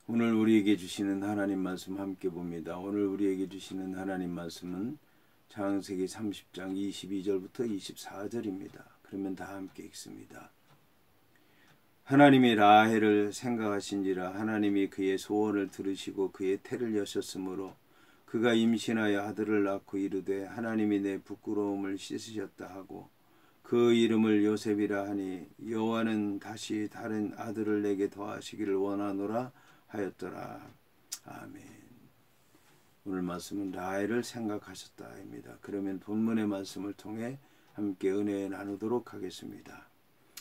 오늘 우리에게 주시는 하나님 말씀 함께 봅니다. 오늘 우리에게 주시는 하나님 말씀은 창세기 30장 22절부터 24절입니다. 그러면 다 함께 읽습니다. 하나님이 라헬을 생각하신지라 하나님이 그의 소원을 들으시고 그의 태를 여셨으므로 그가 임신하여 아들을 낳고 이르되 하나님이 내 부끄러움을 씻으셨다 하고 그 이름을 요셉이라 하니 여호와는 다시 다른 아들을 내게 더하시기를 원하노라 하였더라. 아멘. 오늘 말씀은 라헬을 생각하셨다입니다. 그러면 본문의 말씀을 통해 함께 은혜 나누도록 하겠습니다.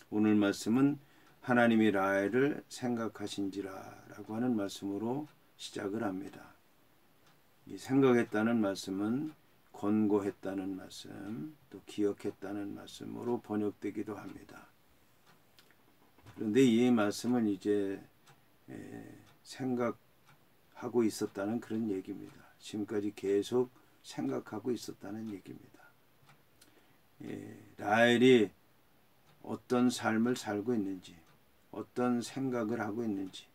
오늘 말씀은 하나님이 라헬을 생각하신지라 라고 하는 말씀으로 시작을 합니다. 이 생각했다는 말씀은 권고했다는 말씀, 또 기억했다는 말씀으로 번역되기도 합니다. 그런데 이 말씀은 이제 생각하고 있었다는 그런 얘기입니다. 지금까지 계속 생각하고 있었다는 얘기입니다. 라헬이 어떤 삶을 살고 있는지, 어떤 생각을 하고 있는지,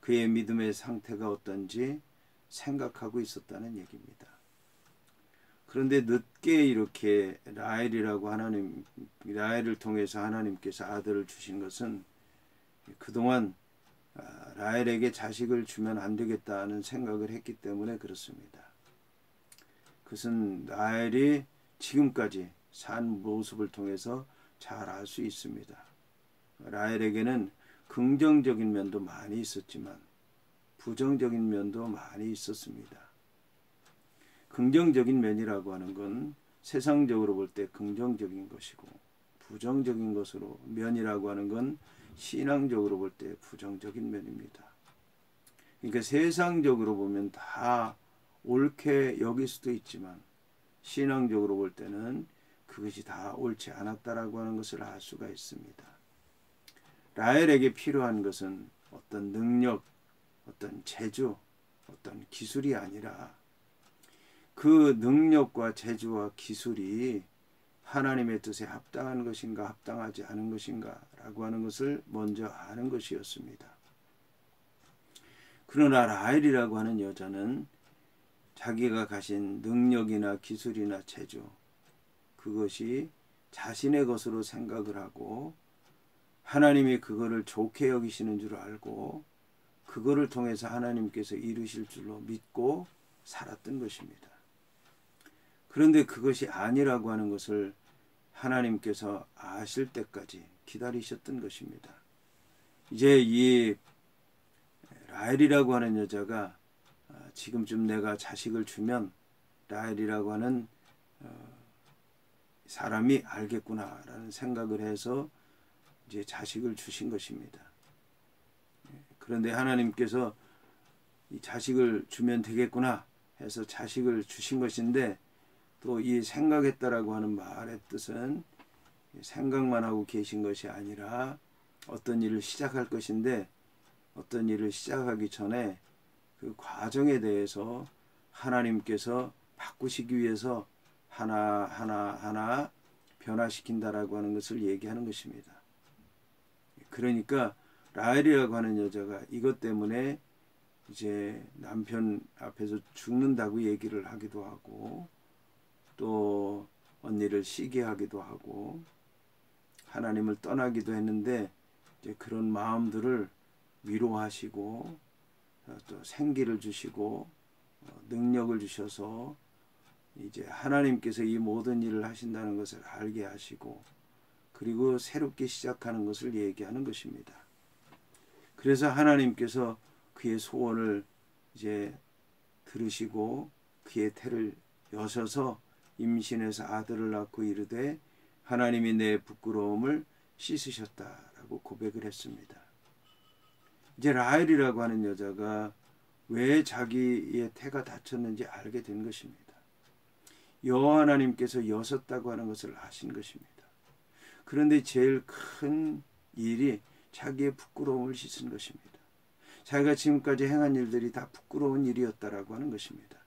그의 믿음의 상태가 어떤지 생각하고 있었다는 얘기입니다. 그런데 늦게 이렇게 라헬을 통해서 하나님께서 아들을 주신 것은 그동안 라헬에게 자식을 주면 안 되겠다는 생각을 했기 때문에 그렇습니다. 그것은 라헬이 지금까지 산 모습을 통해서 잘 알 수 있습니다. 라헬에게는 긍정적인 면도 많이 있었지만 부정적인 면도 많이 있었습니다. 긍정적인 면이라고 하는 건 세상적으로 볼 때 긍정적인 것이고 부정적인 것으로 면이라고 하는 건 신앙적으로 볼 때 부정적인 면입니다. 그러니까 세상적으로 보면 다 옳게 여길 수도 있지만 신앙적으로 볼 때는 그것이 다 옳지 않았다라고 하는 것을 알 수가 있습니다. 라헬에게 필요한 것은 어떤 능력, 어떤 재주, 어떤 기술이 아니라 그 능력과 재주와 기술이 하나님의 뜻에 합당한 것인가 합당하지 않은 것인가 라고 하는 것을 먼저 아는 것이었습니다. 그러나 라헬이라고 하는 여자는 자기가 가진 능력이나 기술이나 재주, 그것이 자신의 것으로 생각을 하고 하나님이 그거를 좋게 여기시는 줄 알고 그거를 통해서 하나님께서 이루실 줄로 믿고 살았던 것입니다. 그런데 그것이 아니라고 하는 것을 하나님께서 아실 때까지 기다리셨던 것입니다. 이제 이 라헬이라고 하는 여자가 지금쯤 내가 자식을 주면 라헬이라고 하는 사람이 알겠구나라는 생각을 해서 이제 자식을 주신 것입니다. 그런데 하나님께서 이 자식을 주면 되겠구나 해서 자식을 주신 것인데 또 이 생각했다라고 하는 말의 뜻은 생각만 하고 계신 것이 아니라 어떤 일을 시작할 것인데 어떤 일을 시작하기 전에 그 과정에 대해서 하나님께서 바꾸시기 위해서 하나하나 변화시킨다라고 하는 것을 얘기하는 것입니다. 그러니까 라헬이라고 하는 여자가 이것 때문에 이제 남편 앞에서 죽는다고 얘기를 하기도 하고 또 언니를 시기하기도 하고 하나님을 떠나기도 했는데 이제 그런 마음들을 위로하시고 또 생기를 주시고 능력을 주셔서 이제 하나님께서 이 모든 일을 하신다는 것을 알게 하시고 그리고 새롭게 시작하는 것을 얘기하는 것입니다. 그래서 하나님께서 그의 소원을 이제 들으시고 그의 태를 여셔서 임신해서 아들을 낳고 이르되 하나님이 내 부끄러움을 씻으셨다라고 고백을 했습니다. 이제 라헬이라고 하는 여자가 왜 자기의 태가 다쳤는지 알게 된 것입니다. 여호와 하나님께서 여셨다고 하는 것을 아신 것입니다. 그런데 제일 큰 일이 자기의 부끄러움을 씻은 것입니다. 자기가 지금까지 행한 일들이 다 부끄러운 일이었다라고 하는 것입니다.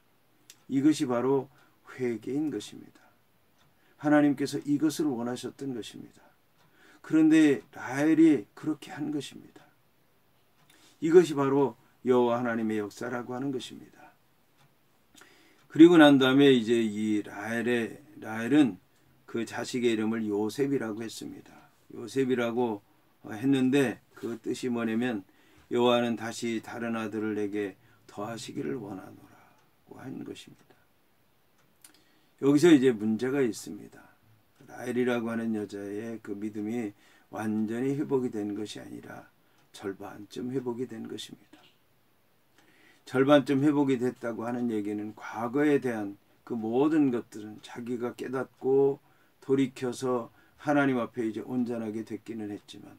이것이 바로 회개인 것입니다. 하나님께서 이것을 원하셨던 것입니다. 그런데 라헬이 그렇게 한 것입니다. 이것이 바로 여호와 하나님의 역사라고 하는 것입니다. 그리고 난 다음에 이제 이 라헬은 그 자식의 이름을 요셉이라고 했습니다. 요셉이라고 했는데 그 뜻이 뭐냐면 여호와는 다시 다른 아들을 내게 더하시기를 원하노라고 한 것입니다. 여기서 이제 문제가 있습니다. 라헬이라고 하는 여자의 그 믿음이 완전히 회복이 된 것이 아니라 절반쯤 회복이 된 것입니다. 절반쯤 회복이 됐다고 하는 얘기는 과거에 대한 그 모든 것들은 자기가 깨닫고 돌이켜서 하나님 앞에 이제 온전하게 됐기는 했지만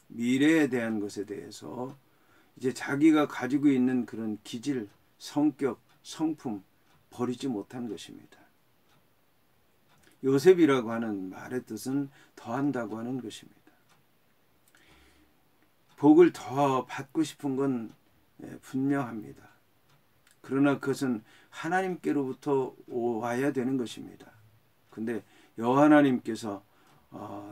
미래에 대한 것에 대해서 이제 자기가 가지고 있는 그런 기질, 성격, 성품 버리지 못한 것입니다. 요셉이라고 하는 말의 뜻은 더한다고 하는 것입니다. 복을 더 받고 싶은 건 분명합니다. 그러나 그것은 하나님께로부터 와야 되는 것입니다. 근데 여호와 하나님께서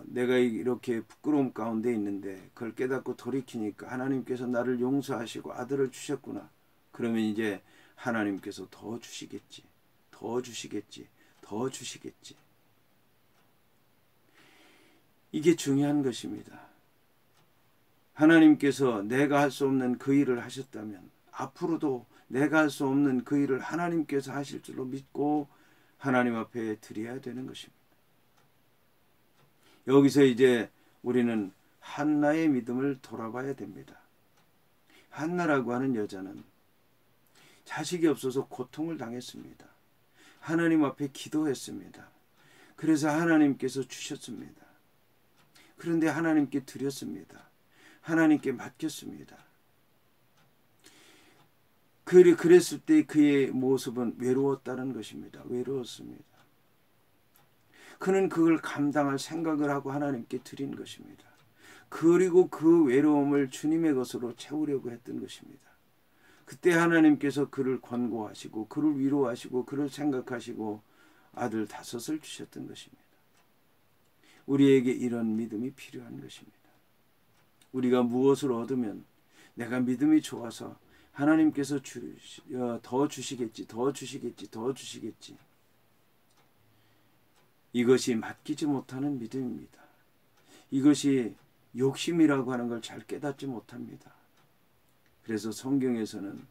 내가 이렇게 부끄러움 가운데 있는데 그걸 깨닫고 돌이키니까 하나님께서 나를 용서하시고 아들을 주셨구나. 그러면 이제 하나님께서 더 주시겠지. 더 주시겠지. 더 주시겠지. 이게 중요한 것입니다. 하나님께서 내가 할 수 없는 그 일을 하셨다면 앞으로도 내가 할 수 없는 그 일을 하나님께서 하실 줄로 믿고 하나님 앞에 드려야 되는 것입니다. 여기서 이제 우리는 한나의 믿음을 돌아봐야 됩니다. 한나라고 하는 여자는 자식이 없어서 고통을 당했습니다. 하나님 앞에 기도했습니다. 그래서 하나님께서 주셨습니다. 그런데 하나님께 드렸습니다. 하나님께 맡겼습니다. 그랬을 때 그의 모습은 외로웠다는 것입니다. 외로웠습니다. 그는 그걸 감당할 생각을 하고 하나님께 드린 것입니다. 그리고 그 외로움을 주님의 것으로 채우려고 했던 것입니다. 그때 하나님께서 그를 권고하시고 그를 위로하시고 그를 생각하시고 아들 5을 주셨던 것입니다. 우리에게 이런 믿음이 필요한 것입니다. 우리가 무엇을 얻으면 내가 믿음이 좋아서 하나님께서 더 주시겠지, 더 주시겠지, 더 주시겠지. 이것이 맡기지 못하는 믿음입니다. 이것이 욕심이라고 하는 걸 잘 깨닫지 못합니다. 그래서 성경에서는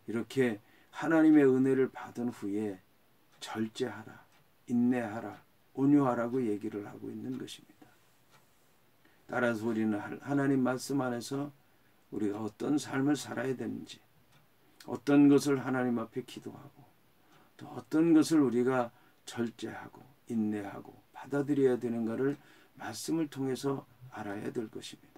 이렇게 하나님의 은혜를 받은 후에 절제하라, 인내하라, 온유하라고 얘기를 하고 있는 것입니다. 따라서 우리는 하나님 말씀 안에서 우리가 어떤 삶을 살아야 되는지, 어떤 것을 하나님 앞에 기도하고 또 어떤 것을 우리가 절제하고 인내하고 받아들여야 되는가를 말씀을 통해서 알아야 될 것입니다.